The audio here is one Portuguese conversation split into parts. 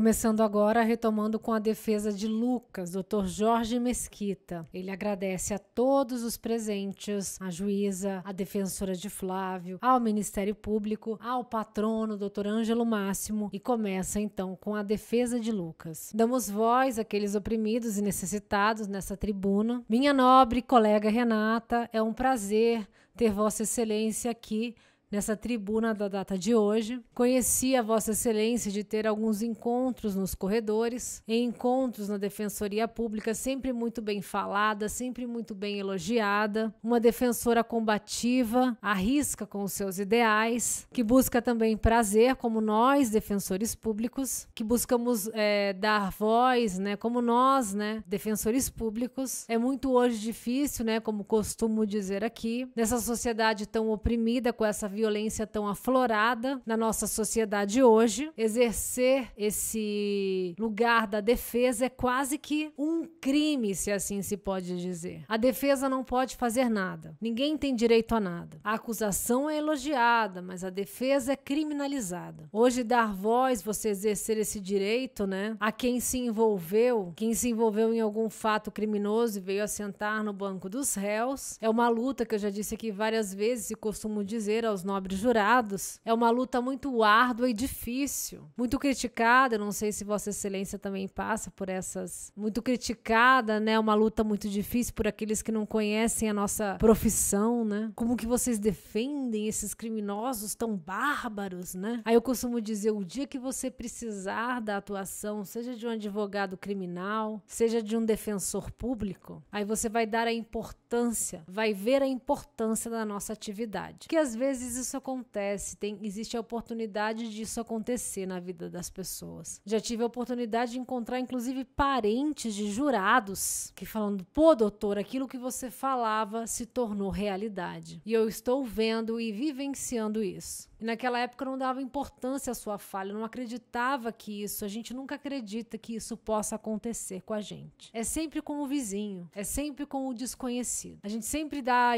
Começando agora, retomando com a defesa de Lucas, Dr. Jorge Mesquita. Ele agradece a todos os presentes, a juíza, a defensora de Flávio, ao Ministério Público, ao patrono, Dr. Ângelo Máximo, e começa então com a defesa de Lucas. Damos voz àqueles oprimidos e necessitados nessa tribuna. Minha nobre colega Renata, é um prazer ter Vossa Excelência aqui nessa tribuna da data de hoje. Conheci a Vossa Excelência de ter alguns encontros nos corredores, e encontros na Defensoria Pública, sempre muito bem falada, sempre muito bem elogiada, uma defensora combativa, arrisca com os seus ideais, que busca também prazer, como nós, defensores públicos, que buscamos dar voz, né, como nós, né, defensores públicos. É muito hoje difícil, né, como costumo dizer aqui, nessa sociedade tão oprimida, com essa violência tão aflorada na nossa sociedade hoje, exercer esse lugar da defesa é quase que um crime, se assim se pode dizer. A defesa não pode fazer nada. Ninguém tem direito a nada. A acusação é elogiada, mas a defesa é criminalizada. Hoje, dar voz, você exercer esse direito, né, a quem se envolveu em algum fato criminoso e veio assentar no banco dos réus, é uma luta que eu já disse aqui várias vezes e costumo dizer aos nobres jurados, é uma luta muito árdua e difícil, muito criticada. Não sei se Vossa Excelência também passa por essas, muito criticada, né, uma luta muito difícil por aqueles que não conhecem a nossa profissão, né, como que vocês defendem esses criminosos tão bárbaros, né? Aí eu costumo dizer, o dia que você precisar da atuação, seja de um advogado criminal, seja de um defensor público, aí você vai dar a importância, vai ver a importância da nossa atividade, porque às vezes isso acontece, existe a oportunidade disso acontecer na vida das pessoas. Já tive a oportunidade de encontrar, inclusive, parentes de jurados que falando, pô, doutor, aquilo que você falava se tornou realidade. E eu estou vendo e vivenciando isso. E naquela época eu não dava importância à sua fala, eu não acreditava que isso, a gente nunca acredita que isso possa acontecer com a gente. É sempre com o vizinho, é sempre com o desconhecido. A gente sempre dá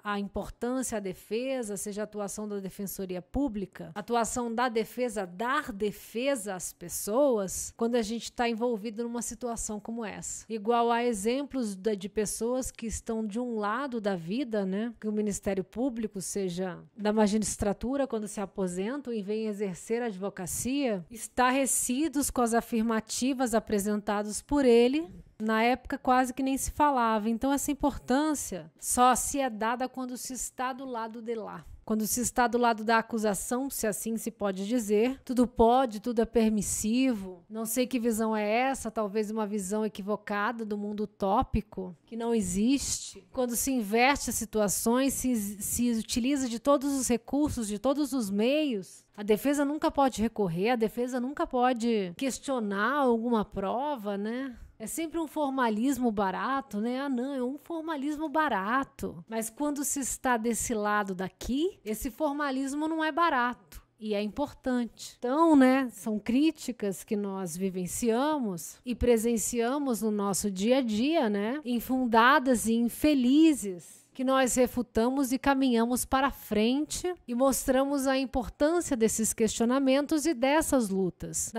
a importância à defesa, seja a atuação da Defensoria Pública, a atuação da defesa, dar defesa às pessoas, quando a gente está envolvido numa situação como essa. Igual a exemplos de pessoas que estão de um lado da vida, né? Que o Ministério Público, seja da magistratura, quando se aposentam e vêm exercer a advocacia, estarrecidos com as afirmativas apresentadas por ele. Na época quase que nem se falava. Então essa importância só se é dada quando se está do lado de lá. Quando se está do lado da acusação, se assim se pode dizer, tudo pode, tudo é permissivo. Não sei que visão é essa, talvez uma visão equivocada do mundo utópico, que não existe. Quando se inverte as situações, se utiliza de todos os recursos, de todos os meios, a defesa nunca pode recorrer, a defesa nunca pode questionar alguma prova, né? É sempre um formalismo barato, né? Ah, não, é um formalismo barato. Mas quando se está desse lado daqui, esse formalismo não é barato. E é importante. Então, né, são críticas que nós vivenciamos e presenciamos no nosso dia a dia, né? Infundadas e infelizes, que nós refutamos e caminhamos para frente e mostramos a importância desses questionamentos e dessas lutas,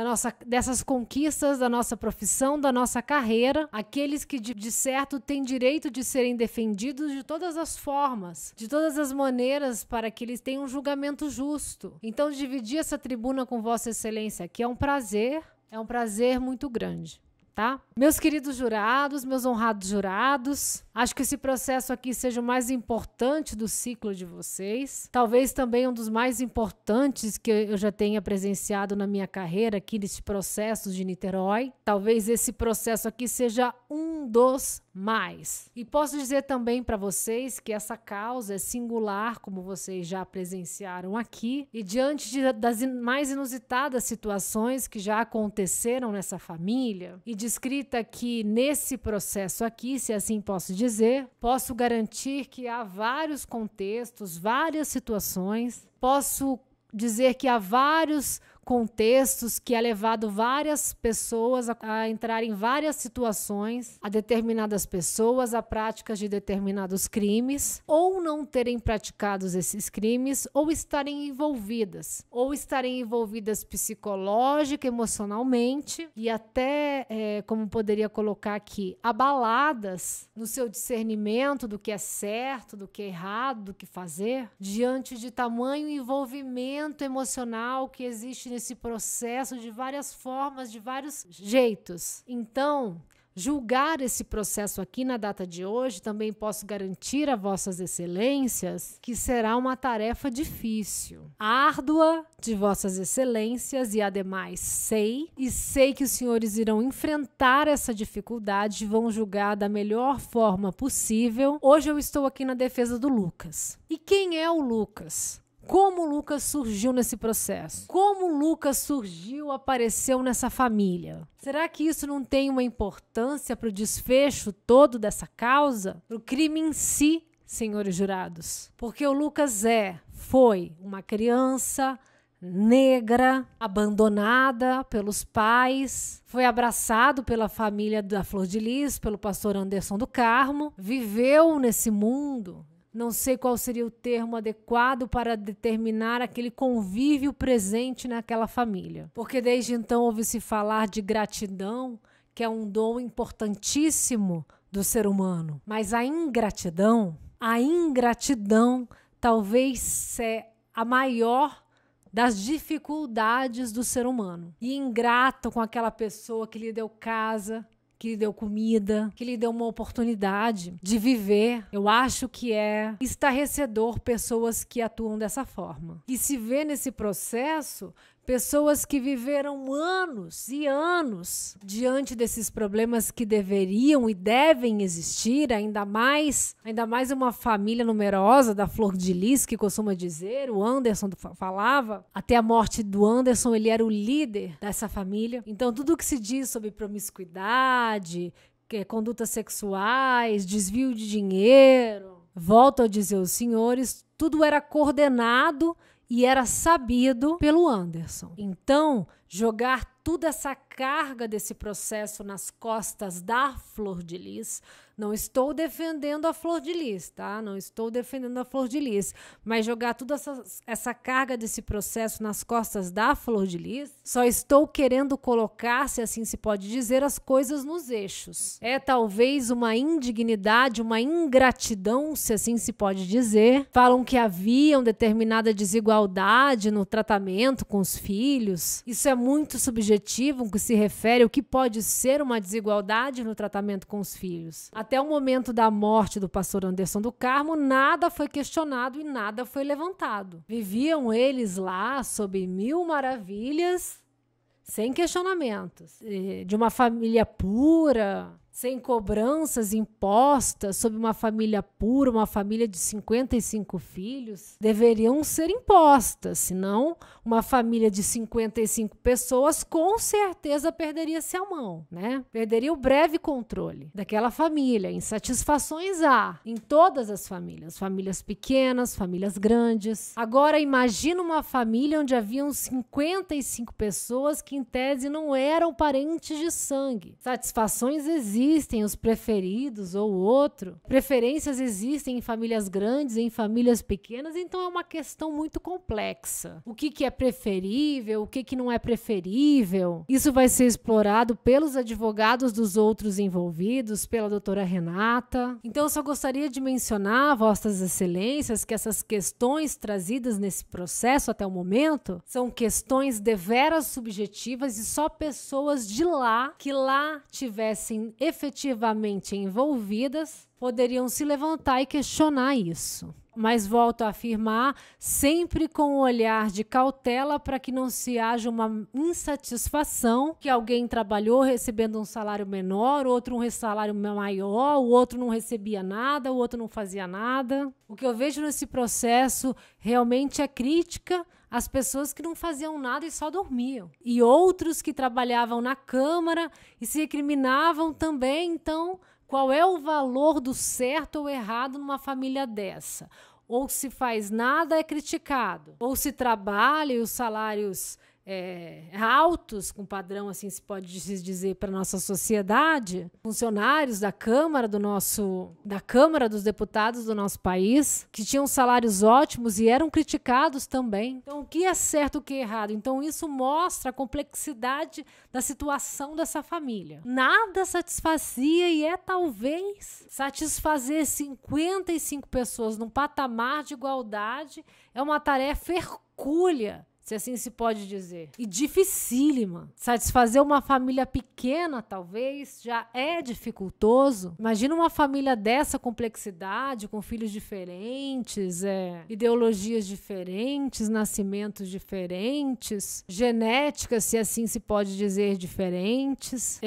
dessas conquistas da nossa profissão, da nossa carreira, aqueles que de certo têm direito de serem defendidos de todas as formas, de todas as maneiras, para que eles tenham um julgamento justo. Então, dividir essa tribuna com Vossa Excelência aqui é um prazer muito grande. Tá? Meus queridos jurados, meus honrados jurados, acho que esse processo aqui seja o mais importante do ciclo de vocês. Talvez também um dos mais importantes que eu já tenha presenciado na minha carreira aqui nesse processo de Niterói. Talvez esse processo aqui seja um dos mais. E posso dizer também para vocês que essa causa é singular, como vocês já presenciaram aqui, e diante das mais inusitadas situações que já aconteceram nessa família, e descrita aqui nesse processo aqui, se assim posso dizer, posso garantir que há vários contextos, várias situações, posso dizer que há vários contextos que é levado várias pessoas a entrar em várias situações, a determinadas pessoas, a práticas de determinados crimes, ou não terem praticado esses crimes, ou estarem envolvidas psicológica, emocionalmente e até, como poderia colocar aqui, abaladas no seu discernimento do que é certo, do que é errado, do que fazer, diante de tamanho envolvimento emocional que existe nesse processo de várias formas, de vários jeitos. Então, julgar esse processo aqui na data de hoje, também posso garantir a vossas excelências que será uma tarefa difícil, árdua de vossas excelências, e ademais sei que os senhores irão enfrentar essa dificuldade e vão julgar da melhor forma possível. Hoje eu estou aqui na defesa do Lucas. E quem é o Lucas? Como Lucas surgiu nesse processo? Como Lucas surgiu, apareceu nessa família? Será que isso não tem uma importância para o desfecho todo dessa causa? Para o crime em si, senhores jurados? Porque o Lucas foi uma criança negra, abandonada pelos pais, foi abraçado pela família da Flor de Lis, pelo pastor Anderson do Carmo, viveu nesse mundo. Não sei qual seria o termo adequado para determinar aquele convívio presente naquela família. Porque desde então ouve-se falar de gratidão, que é um dom importantíssimo do ser humano. Mas a ingratidão talvez é a maior das dificuldades do ser humano. E ingrato com aquela pessoa que lhe deu casa, que lhe deu comida, que lhe deu uma oportunidade de viver. Eu acho que é estarrecedor pessoas que atuam dessa forma. E se vê nesse processo pessoas que viveram anos e anos diante desses problemas que deveriam e devem existir, ainda mais uma família numerosa da Flor de Lis, que costuma dizer, o Anderson falava, até a morte do Anderson ele era o líder dessa família. Então tudo que se diz sobre promiscuidade, condutas sexuais, desvio de dinheiro, volto a dizer aos senhores, tudo era coordenado e era sabido pelo Anderson. Então, jogar toda essa carga desse processo nas costas da Flor de Lis, não estou defendendo a Flor de Lis, tá? Não estou defendendo a Flor de Lis, mas jogar toda essa carga desse processo nas costas da Flor de Lis, só estou querendo colocar, se assim se pode dizer, as coisas nos eixos. É talvez uma indignidade, uma ingratidão, se assim se pode dizer. Falam que havia uma determinada desigualdade no tratamento com os filhos. Isso é muito subjetivo, que se refere ao que pode ser uma desigualdade no tratamento com os filhos. Até o momento da morte do pastor Anderson do Carmo, nada foi questionado e nada foi levantado. Viviam eles lá sob mil maravilhas, sem questionamentos, de uma família pura, sem cobranças impostas sobre uma família pura, uma família de 55 filhos, deveriam ser impostas, senão uma família de 55 pessoas com certeza perderia-se a mão, né? Perderia o breve controle daquela família. Insatisfações há em todas as famílias pequenas, famílias grandes. Agora imagina uma família onde haviam 55 pessoas que em tese não eram parentes de sangue. Satisfações existem, os preferidos ou outro. Preferências existem em famílias grandes e em famílias pequenas, então é uma questão muito complexa. O que é preferível, o que não é preferível? Isso vai ser explorado pelos advogados dos outros envolvidos, pela doutora Renata. Então eu só gostaria de mencionar, vossas excelências, que essas questões trazidas nesse processo até o momento são questões deveras subjetivas e só pessoas de lá, que lá tivessem efetivamente envolvidas, poderiam se levantar e questionar isso. Mas volto a afirmar, sempre com um olhar de cautela para que não se haja uma insatisfação, que alguém trabalhou recebendo um salário menor, outro um salário maior, o outro não recebia nada, o outro não fazia nada. O que eu vejo nesse processo realmente é crítica às pessoas que não faziam nada e só dormiam. E outros que trabalhavam na Câmara e se recriminavam também. Então, qual é o valor do certo ou errado numa família dessa? Ou se faz nada é criticado, ou se trabalha e os salários altos, com padrão, assim se pode dizer, para nossa sociedade, funcionários da Câmara dos Deputados do nosso país, que tinham salários ótimos e eram criticados também. Então, o que é certo, o que é errado? Então, isso mostra a complexidade da situação dessa família. Nada satisfazia e talvez satisfazer 55 pessoas num patamar de igualdade é uma tarefa hercúlea, se assim se pode dizer, e dificílima. Satisfazer uma família pequena, talvez, já é dificultoso. Imagina uma família dessa complexidade, com filhos diferentes, ideologias diferentes, nascimentos diferentes, genéticas, se assim se pode dizer, diferentes.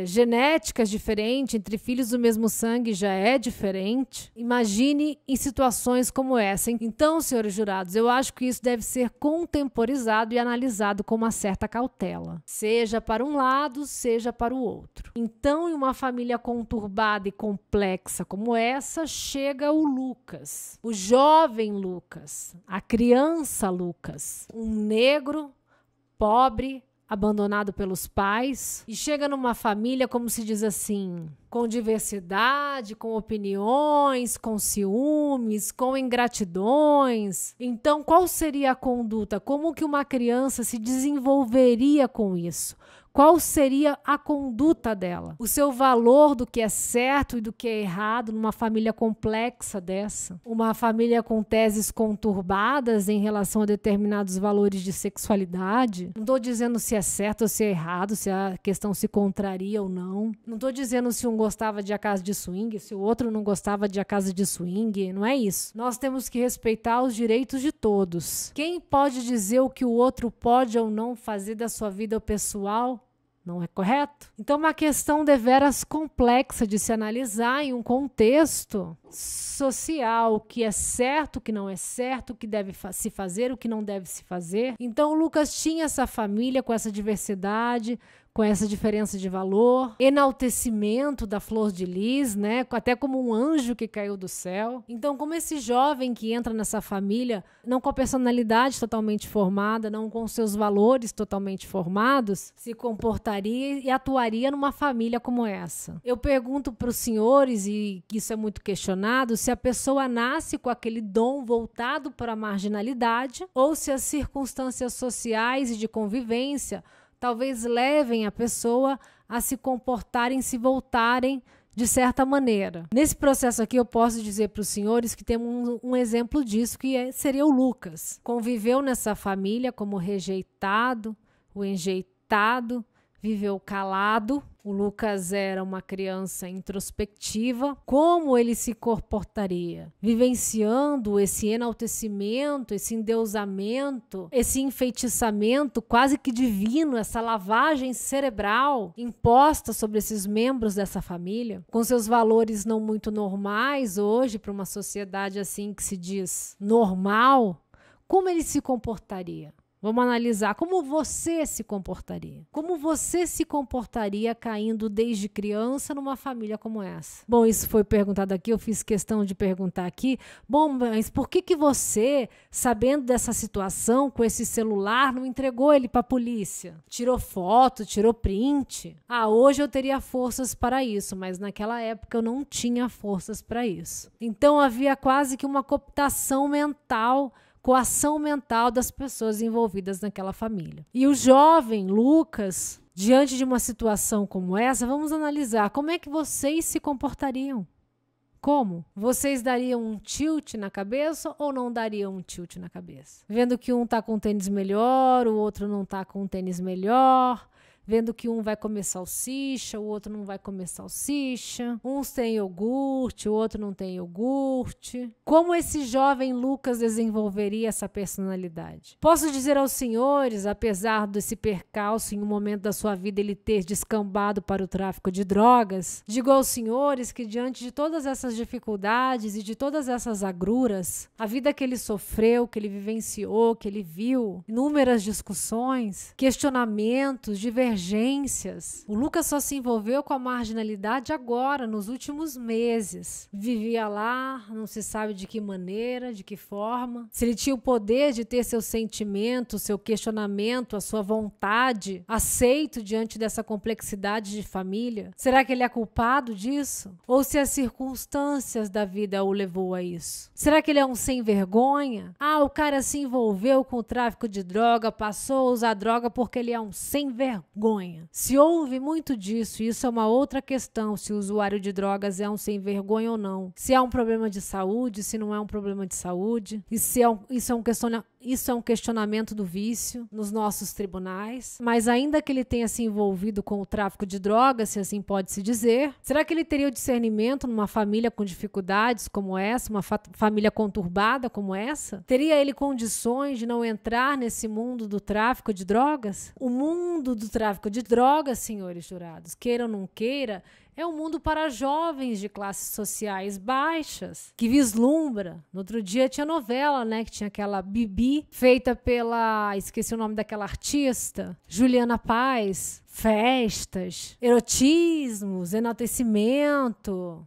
Genéticas diferentes, entre filhos do mesmo sangue já é diferente. Imagine em situações como essa. Então, senhores jurados, eu acho que isso deve ser contemporâneo e analisado com uma certa cautela, seja para um lado, seja para o outro. Então, em uma família conturbada e complexa como essa, chega o Lucas, o jovem Lucas, a criança Lucas, um negro, pobre, abandonado pelos pais, e chega numa família, como se diz assim, com diversidade, com opiniões, com ciúmes, com ingratidões. Então, qual seria a conduta? Como que uma criança se desenvolveria com isso? Qual seria a conduta dela? O seu valor do que é certo e do que é errado numa família complexa dessa? Uma família com teses conturbadas em relação a determinados valores de sexualidade? Não estou dizendo se é certo ou se é errado, se a questão se contraria ou não. Não estou dizendo se um gostava de a casa de swing, se o outro não gostava de a casa de swing. Não é isso. Nós temos que respeitar os direitos de todos. Quem pode dizer o que o outro pode ou não fazer da sua vida pessoal? Não é correto? Então, uma questão deveras complexa de se analisar em um contexto social, o que é certo, o que não é certo, o que deve se fazer, o que não deve se fazer. Então, o Lucas tinha essa família com essa diversidade, com essa diferença de valor, enaltecimento da Flor de Lis, né? Até como um anjo que caiu do céu. Então, como esse jovem que entra nessa família, não com a personalidade totalmente formada, não com seus valores totalmente formados, se comportaria e atuaria numa família como essa? Eu pergunto para os senhores, e isso é muito questionado, se a pessoa nasce com aquele dom voltado para a marginalidade ou se as circunstâncias sociais e de convivência talvez levem a pessoa a se comportarem, se voltarem de certa maneira. Nesse processo aqui eu posso dizer para os senhores que temos um exemplo disso, que seria o Lucas. Conviveu nessa família como rejeitado, o enjeitado, viveu calado. O Lucas era uma criança introspectiva. Como ele se comportaria? Vivenciando esse enaltecimento, esse endeusamento, esse enfeitiçamento quase que divino, essa lavagem cerebral imposta sobre esses membros dessa família, com seus valores não muito normais hoje para uma sociedade assim que se diz normal, como ele se comportaria? Vamos analisar como você se comportaria. Como você se comportaria caindo desde criança numa família como essa? Bom, isso foi perguntado aqui, eu fiz questão de perguntar aqui. Bom, mas por que você, sabendo dessa situação, com esse celular, não entregou ele para a polícia? Tirou foto, tirou print? Hoje eu teria forças para isso, mas naquela época eu não tinha forças para isso. Então havia quase que uma cooptação mental, coação mental das pessoas envolvidas naquela família. E o jovem Lucas, diante de uma situação como essa, vamos analisar como é que vocês se comportariam. Como? Vocês dariam um tilt na cabeça ou não dariam um tilt na cabeça? Vendo que um tá com um tênis melhor, o outro não tá com um tênis melhor, vendo que um vai comer salsicha, o outro não vai comer salsicha, uns têm iogurte, o outro não tem iogurte. Como esse jovem Lucas desenvolveria essa personalidade? Posso dizer aos senhores, apesar desse percalço em um momento da sua vida ele ter descambado para o tráfico de drogas, digo aos senhores que diante de todas essas dificuldades e de todas essas agruras, a vida que ele sofreu, que ele vivenciou, que ele viu, inúmeras discussões, questionamentos, divergências, divergências. O Lucas só se envolveu com a marginalidade agora, nos últimos meses. Vivia lá, não se sabe de que maneira, de que forma. Se ele tinha o poder de ter seu sentimento, seu questionamento, a sua vontade aceito diante dessa complexidade de família. Será que ele é culpado disso? Ou se as circunstâncias da vida o levou a isso? Será que ele é um sem vergonha? O cara se envolveu com o tráfico de droga, passou a usar droga porque ele é um sem vergonha. Se houve muito disso, isso é uma outra questão, se o usuário de drogas é um sem vergonha ou não. Se é um problema de saúde, se não é um problema de saúde. E se isso é um questionamento do vício nos nossos tribunais. Mas ainda que ele tenha se envolvido com o tráfico de drogas, se assim pode se dizer, será que ele teria o discernimento numa família com dificuldades como essa, uma família conturbada como essa? Teria ele condições de não entrar nesse mundo do tráfico de drogas? O mundo do tráfico de drogas, senhores jurados, queira ou não queira, é um mundo para jovens de classes sociais baixas, que vislumbra. No outro dia tinha novela, né, que tinha aquela Bibi, feita esqueci o nome daquela artista, Juliana Paz. Festas, erotismos, enaltecimento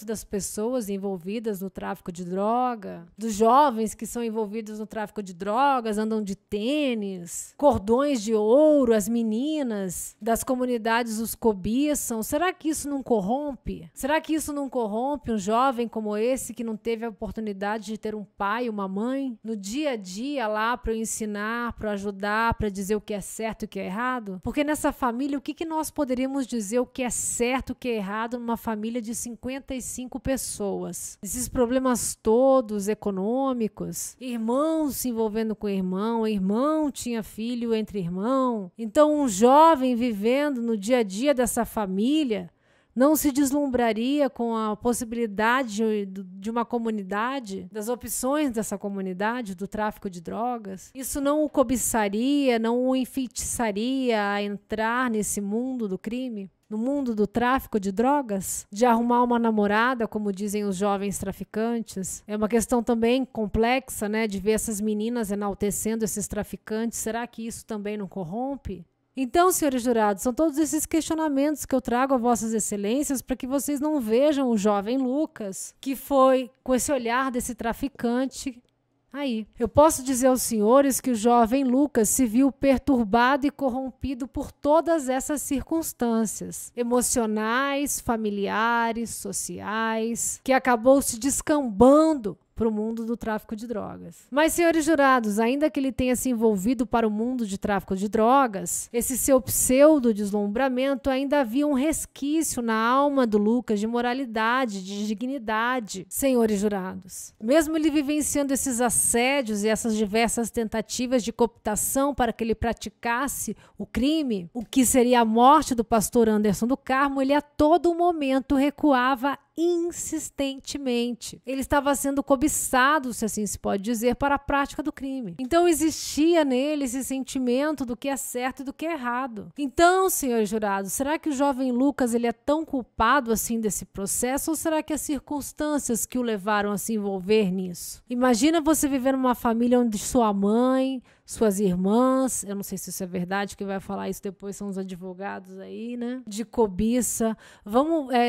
das pessoas envolvidas no tráfico de droga, dos jovens que são envolvidos no tráfico de drogas, andam de tênis, cordões de ouro, as meninas das comunidades os cobiçam. Será que isso não corrompe? Será que isso não corrompe um jovem como esse que não teve a oportunidade de ter um pai, uma mãe, no dia a dia lá para ensinar, para ajudar, para dizer o que é certo e o que é errado? Porque nessa família, o que nós poderíamos dizer o que é certo, o que é errado numa família de 55 pessoas? Esses problemas todos econômicos, irmãos se envolvendo com irmão tinha filho entre irmão. Então, um jovem vivendo no dia a dia dessa família não se deslumbraria com a possibilidade de uma comunidade, das opções dessa comunidade, do tráfico de drogas? Isso não o cobiçaria, não o enfeitiçaria a entrar nesse mundo do crime? No mundo do tráfico de drogas? De arrumar uma namorada, como dizem os jovens traficantes? É uma questão também complexa, né, de ver essas meninas enaltecendo esses traficantes. Será que isso também não corrompe? Então, senhores jurados, são todos esses questionamentos que eu trago a vossas excelências para que vocês não vejam o jovem Lucas, que foi com esse olhar desse traficante aí. Eu posso dizer aos senhores que o jovem Lucas se viu perturbado e corrompido por todas essas circunstâncias emocionais, familiares, sociais, que acabou se descambando para o mundo do tráfico de drogas. Mas, senhores jurados, ainda que ele tenha se envolvido para o mundo de tráfico de drogas, esse seu pseudo-deslumbramento ainda havia um resquício na alma do Lucas de moralidade, de dignidade, senhores jurados. Mesmo ele vivenciando esses assédios e essas diversas tentativas de cooptação para que ele praticasse o crime, o que seria a morte do pastor Anderson do Carmo, ele a todo momento recuava insistentemente. Ele estava sendo cobiçado, se assim se pode dizer, para a prática do crime. Então existia nele esse sentimento do que é certo e do que é errado. Então, senhores jurados, será que o jovem Lucas ele é tão culpado assim desse processo ou será que as circunstâncias que o levaram a se envolver nisso? Imagina você viver numa família onde sua mãe, suas irmãs, eu não sei se isso é verdade, quem vai falar isso depois são os advogados aí, né? De cobiça,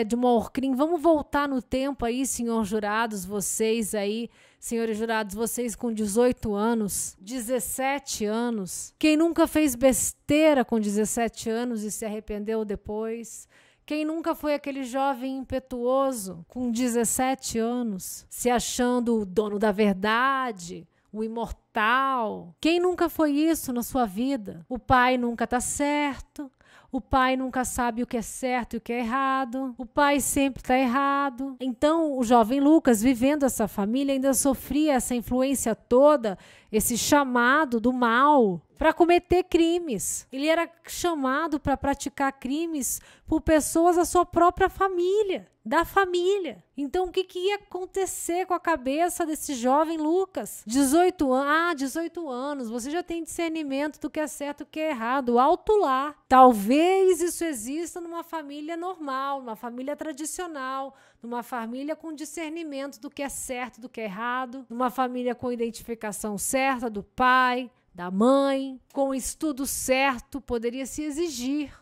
de Moorcrim, vamos voltar no tempo aí, senhores jurados, vocês aí, senhores jurados, vocês com 18 anos, 17 anos, quem nunca fez besteira com 17 anos e se arrependeu depois? Quem nunca foi aquele jovem impetuoso com 17 anos, se achando o dono da verdade, o imortal? Quem nunca foi isso na sua vida? O pai nunca tá certo, o pai nunca sabe o que é certo e o que é errado, o pai sempre tá errado. Então, o jovem Lucas, vivendo essa família, ainda sofria essa influência toda, esse chamado do mal para cometer crimes. Ele era chamado para praticar crimes por pessoas da sua própria família, da família. Então, o que ia acontecer com a cabeça desse jovem Lucas? 18 anos, você já tem discernimento do que é certo e o que é errado. Alto lá. Talvez isso exista numa família normal, numa família tradicional, numa família com discernimento do que é certo e do que é errado, numa família com identificação certa do pai, da mãe, com o estudo certo, poderia se exigir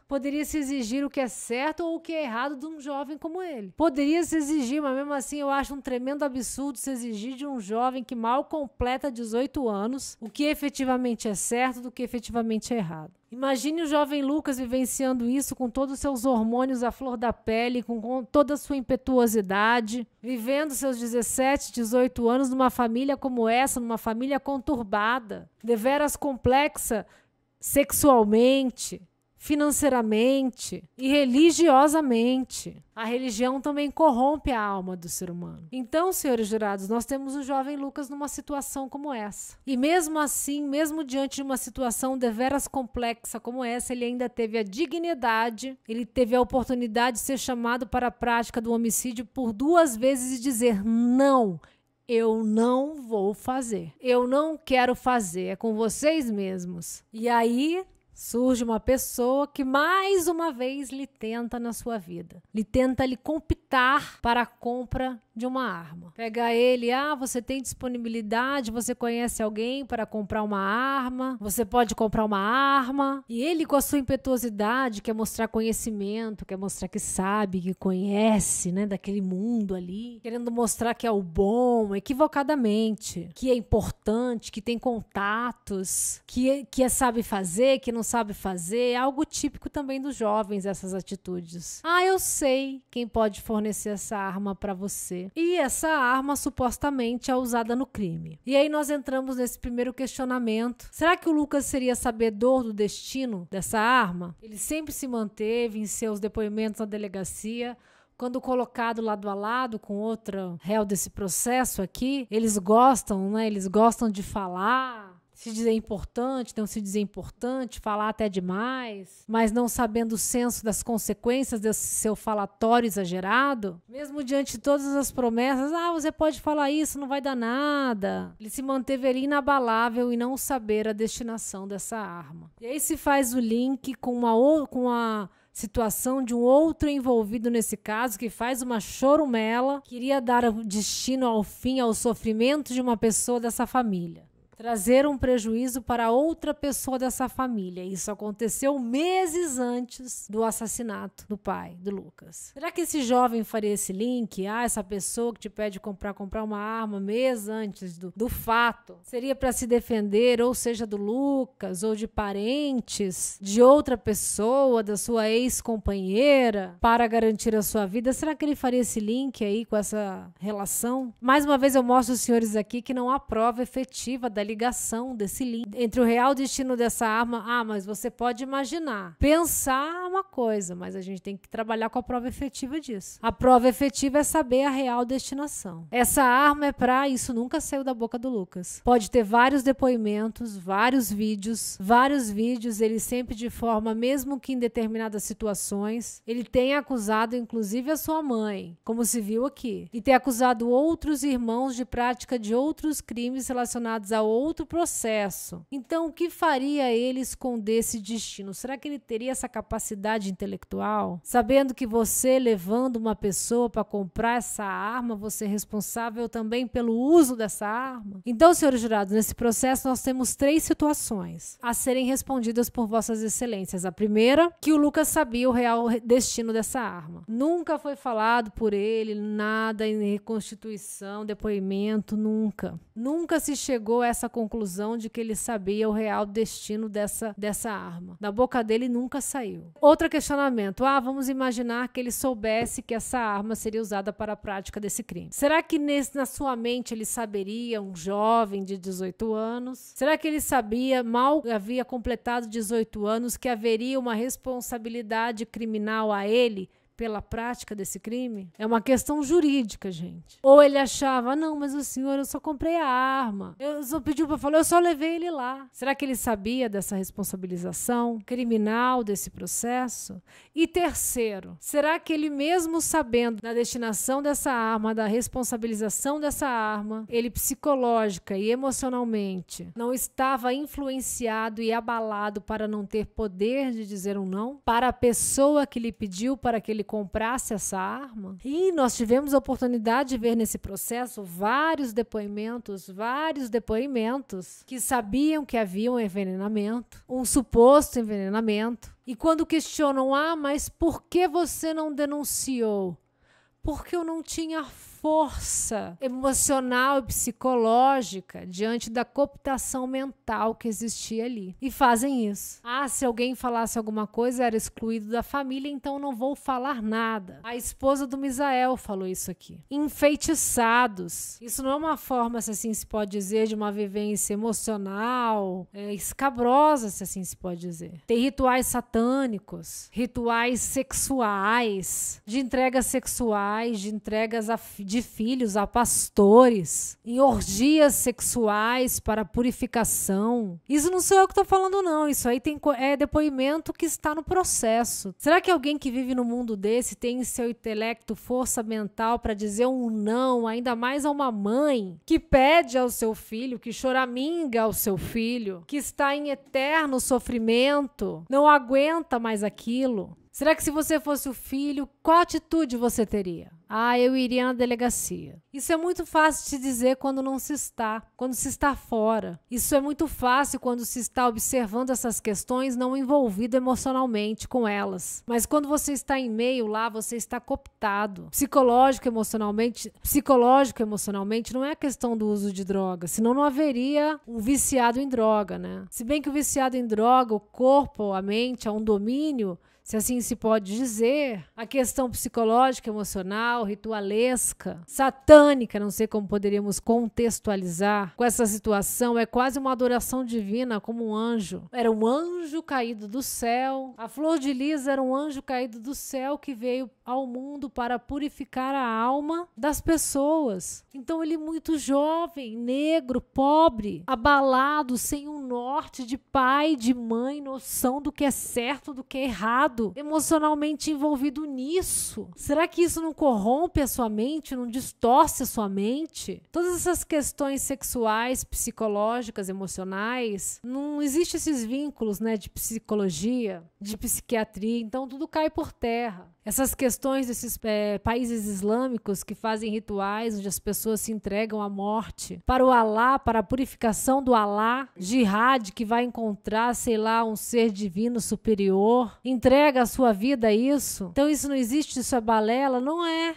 o que é certo ou o que é errado de um jovem como ele. Poderia se exigir, mas mesmo assim eu acho um tremendo absurdo se exigir de um jovem que mal completa 18 anos o que efetivamente é certo do que efetivamente é errado. Imagine o jovem Lucas vivenciando isso com todos os seus hormônios à flor da pele, com toda a sua impetuosidade, vivendo seus 17, 18 anos numa família como essa, numa família conturbada, deveras complexa sexualmente, financeiramente e religiosamente. A religião também corrompe a alma do ser humano. Então, senhores jurados, nós temos o jovem Lucas numa situação como essa. E mesmo assim, mesmo diante de uma situação deveras complexa como essa, ele ainda teve a dignidade, ele teve a oportunidade de ser chamado para a prática do homicídio por 2 vezes e dizer: não, eu não vou fazer. Eu não quero fazer, é com vocês mesmos. E aí surge uma pessoa que mais uma vez lhe tenta na sua vida. Lhe tenta lhe comprar para a compra de uma arma. Pega ele, você tem disponibilidade, você conhece alguém para comprar uma arma, você pode comprar uma arma. E ele, com a sua impetuosidade, quer mostrar conhecimento, quer mostrar que sabe, que conhece, né, daquele mundo ali, querendo mostrar que é o bom, equivocadamente, que é importante, que tem contatos, que sabe fazer, que não sabe fazer. É algo típico também dos jovens, essas atitudes. Eu sei quem pode fornecer essa arma para você. E essa arma supostamente é usada no crime. E aí nós entramos nesse primeiro questionamento. Será que o Lucas seria sabedor do destino dessa arma? Ele sempre se manteve em seus depoimentos na delegacia. Quando colocado lado a lado com outra réu desse processo aqui, eles gostam, né? Eles gostam de falar, se dizer importante, não se dizer importante, falar até demais, mas não sabendo o senso das consequências desse seu falatório exagerado. Mesmo diante de todas as promessas, você pode falar isso, não vai dar nada. Ele se manteve ali inabalável em não saber a destinação dessa arma. E aí se faz o link com a situação de um outro envolvido nesse caso, que faz uma chorumela, queria dar destino ao fim, ao sofrimento de uma pessoa dessa família. Trazer um prejuízo para outra pessoa dessa família. Isso aconteceu meses antes do assassinato do pai, do Lucas. Será que esse jovem faria esse link? Essa pessoa que te pede comprar uma arma meses antes do fato, seria para se defender, ou seja, do Lucas, ou de parentes, de outra pessoa, da sua ex-companheira, para garantir a sua vida? Será que ele faria esse link aí com essa relação? Mais uma vez eu mostro aos senhores aqui que não há prova efetiva da ligação desse link entre o real destino dessa arma. Mas você pode imaginar, pensar uma coisa, mas a gente tem que trabalhar com a prova efetiva disso. A prova efetiva é saber a real destinação. Essa arma é para isso, nunca saiu da boca do Lucas. Pode ter vários depoimentos, vários vídeos, ele sempre de forma, mesmo que em determinadas situações, ele tem acusado inclusive a sua mãe, como se viu aqui, e tem acusado outros irmãos de prática de outros crimes relacionados a outro processo. Então, o que faria ele esconder esse destino? Será que ele teria essa capacidade intelectual? Sabendo que você, levando uma pessoa para comprar essa arma, você é responsável também pelo uso dessa arma? Então, senhores jurados, nesse processo nós temos 3 situações a serem respondidas por vossas excelências. A primeira, que o Lucas sabia o real destino dessa arma. Nunca foi falado por ele nada em reconstituição, depoimento, nunca. Nunca se chegou a essa conclusão de que ele sabia o real destino dessa arma. Da boca dele nunca saiu. Outro questionamento. Vamos imaginar que ele soubesse que essa arma seria usada para a prática desse crime. Será que na sua mente ele saberia, um jovem de 18 anos? Será que ele sabia, mal havia completado 18 anos, que haveria uma responsabilidade criminal a ele pela prática desse crime? É uma questão jurídica, gente. Ou ele achava, não, mas o senhor, eu só comprei a arma. Eu só pediu para falar, eu só levei ele lá. Será que ele sabia dessa responsabilização criminal desse processo? E terceiro, será que ele mesmo sabendo da destinação dessa arma, da responsabilização dessa arma, ele psicológica e emocionalmente não estava influenciado e abalado para não ter poder de dizer um não? Para a pessoa que lhe pediu para que ele comprasse essa arma. E nós tivemos a oportunidade de ver nesse processo vários depoimentos que sabiam que havia um envenenamento, um suposto envenenamento. E quando questionam, mas por que você não denunciou? Porque eu não tinha força emocional e psicológica diante da cooptação mental que existia ali. E fazem isso. Se alguém falasse alguma coisa, era excluído da família, então não vou falar nada. A esposa do Misael falou isso aqui. Enfeitiçados. Isso não é uma forma, se assim se pode dizer, de uma vivência emocional, escabrosa, se assim se pode dizer. Tem rituais satânicos, rituais sexuais, de entregas sexuais, de entregas de filhos a pastores, em orgias sexuais para purificação. Isso não sou eu que estou falando, não. Isso aí é depoimento que está no processo. Será que alguém que vive no mundo desse tem em seu intelecto força mental para dizer um não, ainda mais a uma mãe que pede ao seu filho, que choraminga ao seu filho, que está em eterno sofrimento, não aguenta mais aquilo? Será que se você fosse o filho, qual atitude você teria? Eu iria na delegacia. Isso é muito fácil de dizer quando não se está, quando se está fora. Isso é muito fácil quando se está observando essas questões, não envolvido emocionalmente com elas. Mas quando você está em meio lá, você está cooptado. Psicológico, emocionalmente não é a questão do uso de droga, senão não haveria um viciado em droga, né? Se bem que o viciado em droga, o corpo, a mente, há um domínio, se assim se pode dizer, a questão psicológica, emocional, ritualesca, satânica, não sei como poderíamos contextualizar com essa situação, é quase uma adoração divina como um anjo. Era um anjo caído do céu. A Flor de Lis era um anjo caído do céu que veio ao mundo para purificar a alma das pessoas. Então ele muito jovem, negro, pobre, abalado, sem um norte de pai, de mãe, noção do que é certo, do que é errado, emocionalmente envolvido nisso. Será que isso não corrompe a sua mente, não distorce a sua mente? Todas essas questões sexuais, psicológicas, emocionais, não existem esses vínculos, né, de psicologia, de psiquiatria, então tudo cai por terra. Essas questões desses países islâmicos que fazem rituais onde as pessoas se entregam à morte para o Alá, para a purificação do Alá, jihad, que vai encontrar, sei lá, um ser divino superior, entrega a sua vida a isso. Então isso não existe, isso é balela? Não é.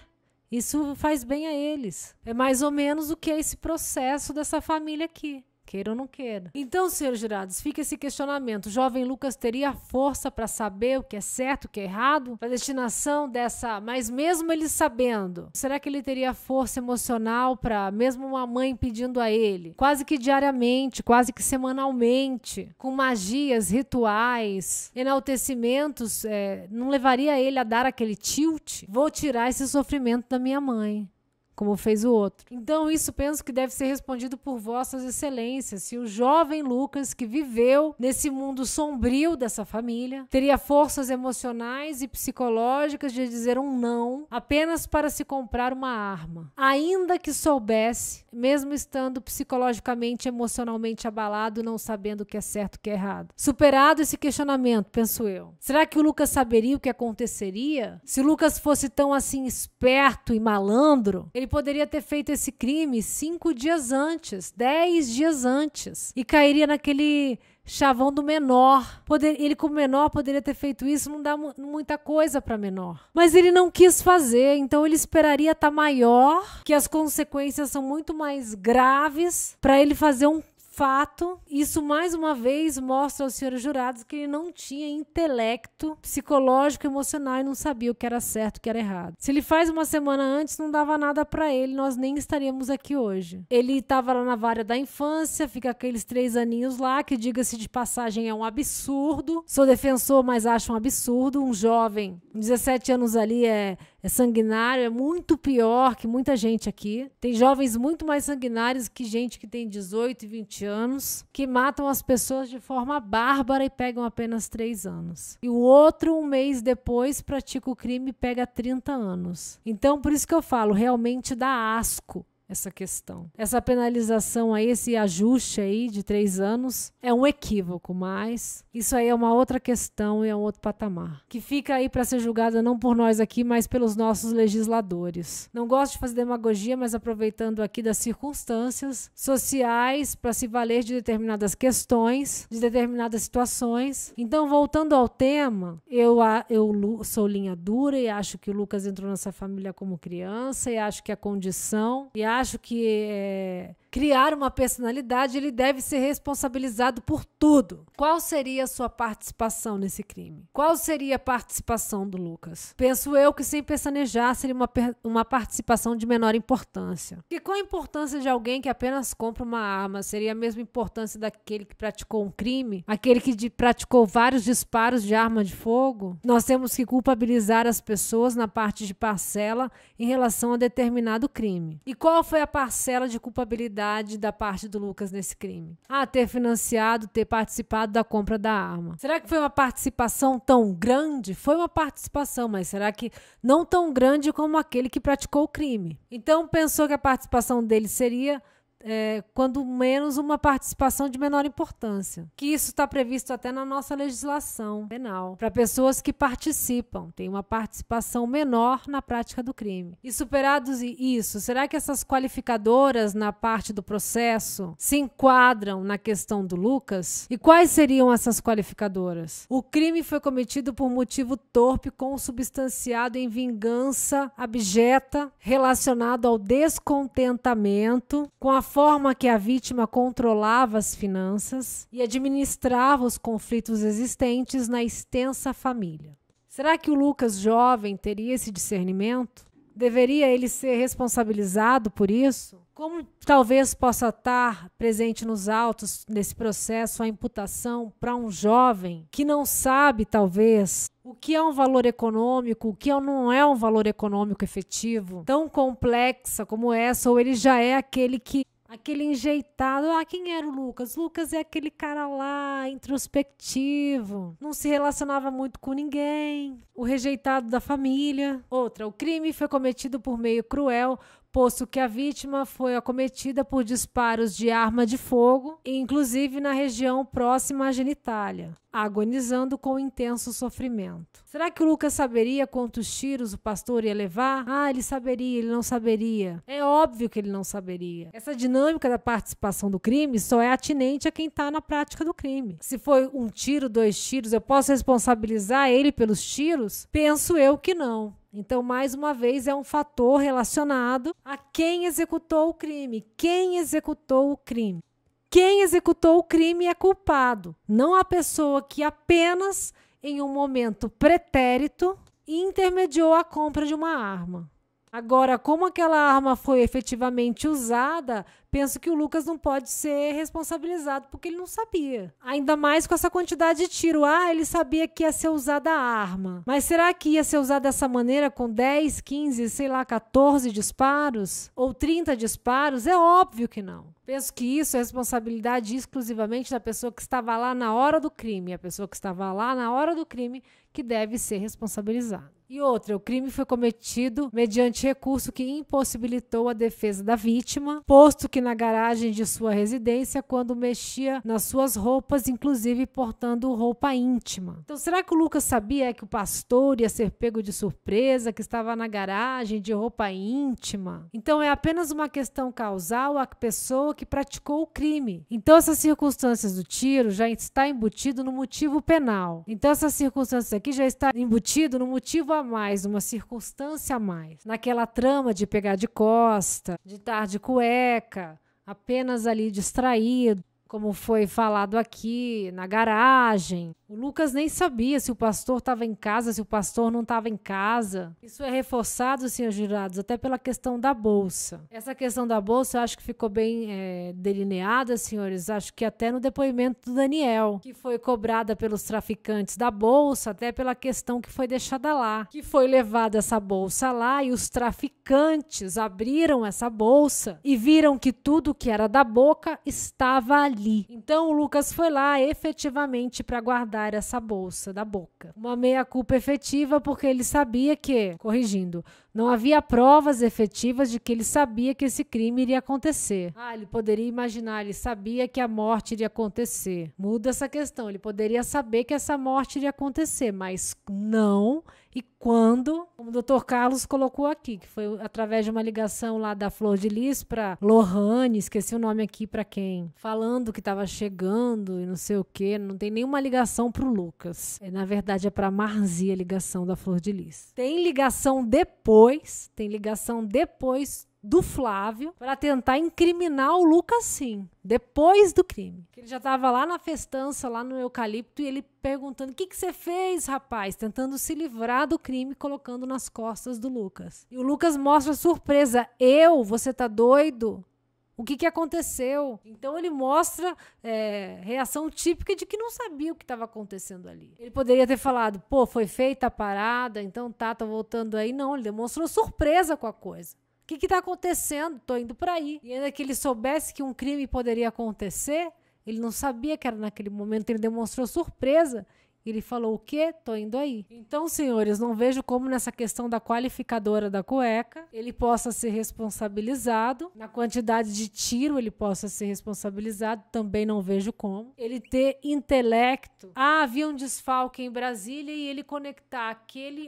Isso faz bem a eles. É mais ou menos o que é esse processo dessa família aqui. Queira ou não queira. Então, senhores jurados, fica esse questionamento. O jovem Lucas teria força para saber o que é certo, o que é errado? A destinação dessa... Mas mesmo ele sabendo, será que ele teria força emocional para, mesmo uma mãe pedindo a ele, quase que diariamente, quase que semanalmente, com magias, rituais, enaltecimentos, não levaria ele a dar aquele tilt? Vou tirar esse sofrimento da minha mãe, como fez o outro. Então isso penso que deve ser respondido por vossas excelências, se o jovem Lucas, que viveu nesse mundo sombrio dessa família, teria forças emocionais e psicológicas de dizer um não apenas para se comprar uma arma, ainda que soubesse, mesmo estando psicologicamente, emocionalmente abalado, não sabendo o que é certo e o que é errado. Superado esse questionamento, penso eu, será que o Lucas saberia o que aconteceria? Se o Lucas fosse tão assim esperto e malandro, ele poderia ter feito esse crime 5 dias antes, 10 dias antes, e cairia naquele chavão do menor. Ele, como menor, poderia ter feito isso, não dá muita coisa para menor. Mas ele não quis fazer, então ele esperaria estar maior, que as consequências são muito mais graves, para ele fazer um fato. Isso mais uma vez mostra aos senhores jurados que ele não tinha intelecto psicológico, emocional e não sabia o que era certo e o que era errado. Se ele faz uma semana antes, não dava nada para ele, nós nem estaríamos aqui hoje. Ele estava lá na vara da infância, fica aqueles 3 aninhos lá, que diga-se de passagem é um absurdo. Sou defensor, mas acho um absurdo. Um jovem, 17 anos ali é sanguinário, é muito pior que muita gente aqui. Tem jovens muito mais sanguinários que gente que tem 18 e 20 anos, que matam as pessoas de forma bárbara e pegam apenas 3 anos. E o outro, um mês depois, pratica o crime e pega 30 anos. Então, por isso que eu falo, realmente dá asco essa questão. Essa penalização aí, esse ajuste aí de 3 anos é um equívoco, mas isso aí é uma outra questão e é um outro patamar, que fica aí para ser julgada não por nós aqui, mas pelos nossos legisladores. Não gosto de fazer demagogia, mas aproveitando aqui das circunstâncias sociais para se valer de determinadas questões, de determinadas situações. Então, voltando ao tema, eu sou linha dura e acho que o Lucas entrou nessa família como criança e acho que a condição e acho que criar uma personalidade, ele deve ser responsabilizado por tudo. Qual seria a sua participação nesse crime? Qual seria a participação do Lucas? Penso eu que, sem pestanejar, seria uma participação de menor importância. Porque qual a importância de alguém que apenas compra uma arma? Seria a mesma importância daquele que praticou um crime? Aquele que praticou vários disparos de arma de fogo? Nós temos que culpabilizar as pessoas na parte de parcela em relação a determinado crime. E qual foi a parcela de culpabilidade da parte do Lucas nesse crime? Ter financiado, ter participado da compra da arma. Será que foi uma participação tão grande? Foi uma participação, mas será que não tão grande como aquele que praticou o crime? Então pensou que a participação dele seria quando menos uma participação de menor importância. Que isso está previsto até na nossa legislação penal. Para pessoas que participam, tem uma participação menor na prática do crime. E superados isso, será que essas qualificadoras na parte do processo se enquadram na questão do Lucas? E quais seriam essas qualificadoras? O crime foi cometido por motivo torpe, consubstanciado em vingança abjeta, relacionado ao descontentamento com a forma que a vítima controlava as finanças e administrava os conflitos existentes na extensa família. Será que o Lucas jovem teria esse discernimento? Deveria ele ser responsabilizado por isso? Como talvez possa estar presente nos autos nesse processo a imputação para um jovem que não sabe, talvez, o que é um valor econômico, o que não é um valor econômico efetivo, tão complexa como essa, ou ele já é aquele enjeitado. Quem era o Lucas? Lucas é aquele cara lá, introspectivo, não se relacionava muito com ninguém, o rejeitado da família. Outra, o crime foi cometido por meio cruel, posto que a vítima foi acometida por disparos de arma de fogo, inclusive na região próxima à genitália, agonizando com intenso sofrimento. Será que o Lucas saberia quantos tiros o pastor ia levar? Ele saberia, ele não saberia. É óbvio que ele não saberia. Essa dinâmica da participação do crime só é atinente a quem está na prática do crime. Se foi 1 tiro, 2 tiros, eu posso responsabilizar ele pelos tiros? Penso eu que não. Então, mais uma vez, é um fator relacionado a quem executou o crime. Quem executou o crime? Quem executou o crime é culpado, não a pessoa que apenas, em um momento pretérito, intermediou a compra de uma arma. Agora, como aquela arma foi efetivamente usada, penso que o Lucas não pode ser responsabilizado porque ele não sabia. Ainda mais com essa quantidade de tiro. Ele sabia que ia ser usada a arma. Mas será que ia ser usada dessa maneira com 10, 15, 14 disparos? Ou 30 disparos? É óbvio que não. Penso que isso é responsabilidade exclusivamente da pessoa que estava lá na hora do crime. A pessoa que estava lá na hora do crime que deve ser responsabilizada. E outra, o crime foi cometido mediante recurso que impossibilitou a defesa da vítima, posto que na garagem de sua residência, quando mexia nas suas roupas, inclusive portando roupa íntima. Então, será que o Lucas sabia que o pastor ia ser pego de surpresa, que estava na garagem de roupa íntima? Então, é apenas uma questão causal a pessoa que praticou o crime. Então, essas circunstâncias do tiro já está embutido no motivo penal. Então, essas circunstâncias aqui já está embutido no motivo a mais, uma circunstância a mais. Naquela trama de pegar de costa, de estar de cueca, apenas ali distraído, como foi falado aqui, na garagem. O Lucas nem sabia se o pastor estava em casa, se o pastor não estava em casa. Isso é reforçado, senhores jurados, até pela questão da bolsa. Essa questão da bolsa eu acho que ficou bem delineada, senhores, acho que até no depoimento do Daniel, que foi cobrada pelos traficantes da bolsa, até pela questão que foi deixada lá. Que foi levada essa bolsa lá e os traficantes abriram essa bolsa e viram que tudo que era da boca estava ali. ali. Então o Lucas foi lá efetivamente para guardar essa bolsa da Boca. Uma meia-culpa efetiva porque ele sabia que, corrigindo, não havia provas efetivas de que ele sabia que esse crime iria acontecer. Ele poderia imaginar, ele sabia que a morte iria acontecer. Muda essa questão, ele poderia saber que essa morte iria acontecer, mas não e quando, como o Dr. Carlos colocou aqui, que foi através de uma ligação lá da Flor de Lis para Lohane, esqueci o nome aqui para quem, falando que estava chegando e não sei o que, não tem nenhuma ligação para o Lucas. Na verdade é para Marzi a ligação da Flor de Lis. Tem ligação depois do Flávio para tentar incriminar o Lucas, sim, depois do crime. Ele já estava lá na festança, lá no eucalipto, e ele perguntando: o que você fez, rapaz? Tentando se livrar do crime, colocando nas costas do Lucas. E o Lucas mostra surpresa: você tá doido? O que aconteceu? Então ele mostra reação típica de que não sabia o que estava acontecendo ali. Ele poderia ter falado: foi feita a parada, então tô voltando aí. Não, ele demonstrou surpresa com a coisa. O que está acontecendo? Tô indo para aí. E ainda que ele soubesse que um crime poderia acontecer, ele não sabia que era naquele momento, ele demonstrou surpresa. Ele falou: o quê? Tô indo aí. Então, senhores, não vejo como nessa questão da qualificadora da cueca ele possa ser responsabilizado. Na quantidade de tiro ele possa ser responsabilizado, também não vejo como. Ele ter intelecto. Havia um desfalque em Brasília e ele conectar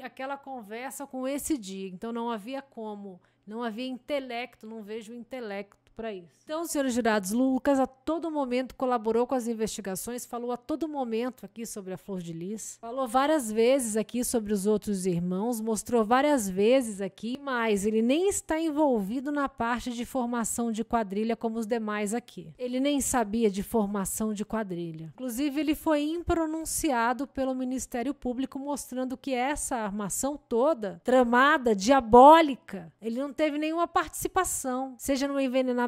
aquela conversa com esse dia. Então não havia como. Não havia intelecto, não vejo intelecto para isso. Então, senhores jurados, Lucas a todo momento colaborou com as investigações, falou a todo momento aqui sobre a Flor de Lis, falou várias vezes aqui sobre os outros irmãos, mostrou várias vezes aqui, mas ele nem está envolvido na parte de formação de quadrilha como os demais aqui. Ele nem sabia de formação de quadrilha. Inclusive, ele foi impronunciado pelo Ministério Público, mostrando que essa armação toda, tramada, diabólica, ele não teve nenhuma participação, seja no envenenamento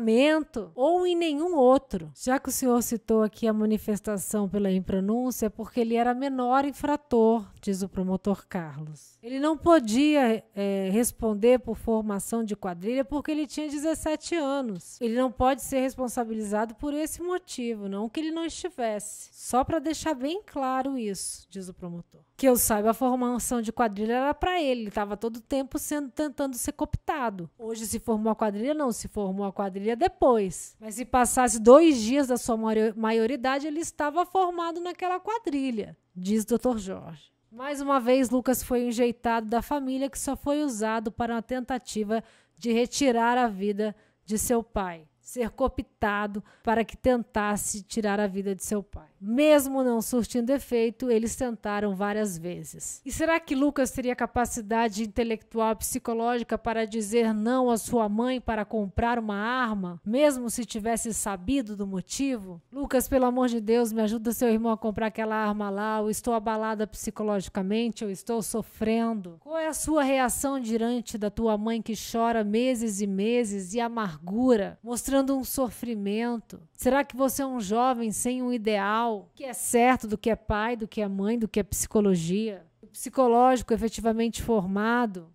ou em nenhum outro. Já que o senhor citou aqui a manifestação pela impronúncia, é porque ele era menor infrator, diz o promotor Carlos. Ele não podia responder por formação de quadrilha porque ele tinha 17 anos. Ele não pode ser responsabilizado por esse motivo, não que ele não estivesse. Só para deixar bem claro isso, diz o promotor. Que eu saiba, a formação de quadrilha era para ele estava todo o tempo tentando ser cooptado. Hoje se formou a quadrilha, não, se formou a quadrilha depois. Mas se passasse 2 dias da sua maioridade, ele estava formado naquela quadrilha, diz Dr. Jorge. Mais uma vez, Lucas foi enjeitado da família, que só foi usado para uma tentativa de retirar a vida de seu pai. Ser cooptado para que tentasse tirar a vida de seu pai. Mesmo não surtindo efeito, eles tentaram várias vezes. E será que Lucas teria capacidade intelectual e psicológica para dizer não à sua mãe para comprar uma arma, mesmo se tivesse sabido do motivo? Lucas, pelo amor de Deus, me ajuda seu irmão a comprar aquela arma lá, eu estou abalada psicologicamente, eu estou sofrendo. Qual é a sua reação diante da tua mãe que chora meses e meses e amargura, mostrando um sofrimento? Será que você é um jovem sem um ideal? O que é certo, do que é pai, do que é mãe, do que é psicologia? O psicológico efetivamente formado?